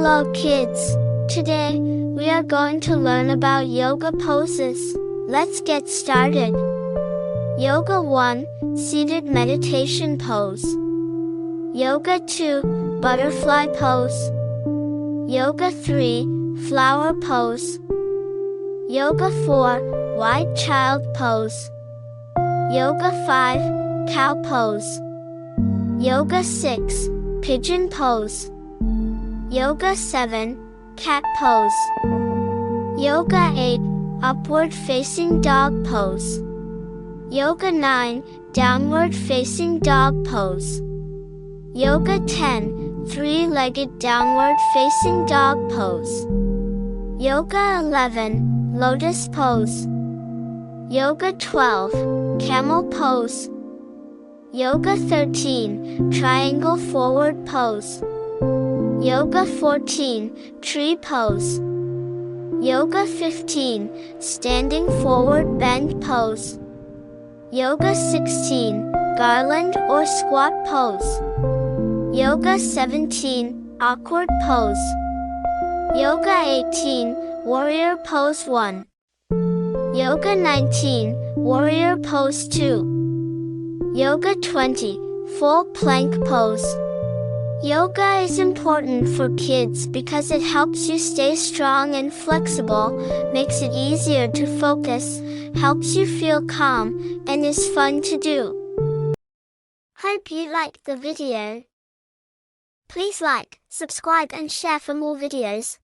Hello kids! Today, we are going to learn about yoga poses. Let's get started. Yoga 1, Seated Meditation Pose. Yoga 2, Butterfly Pose. Yoga 3, Flower Pose. Yoga 4, White Child Pose. Yoga 5, Cow Pose. Yoga 6, Pigeon Pose. Yoga 7, Cat Pose. Yoga 8, Upward Facing Dog Pose. Yoga 9, Downward Facing Dog Pose. Yoga 10, Three-Legged Downward Facing Dog Pose. Yoga 11, Lotus Pose. Yoga 12, Camel Pose. Yoga 13, Triangle Forward Pose. Yoga 14, Tree Pose. Yoga 15, Standing Forward Bend Pose. Yoga 16, Garland or Squat Pose. Yoga 17, Awkward Pose. Yoga 18, Warrior Pose 1. Yoga 19, Warrior Pose 2. Yoga 20, Full Plank Pose. Yoga is important for kids because it helps you stay strong and flexible, makes it easier to focus, helps you feel calm, and is fun to do. Hope you liked the video. Please like, subscribe and share for more videos.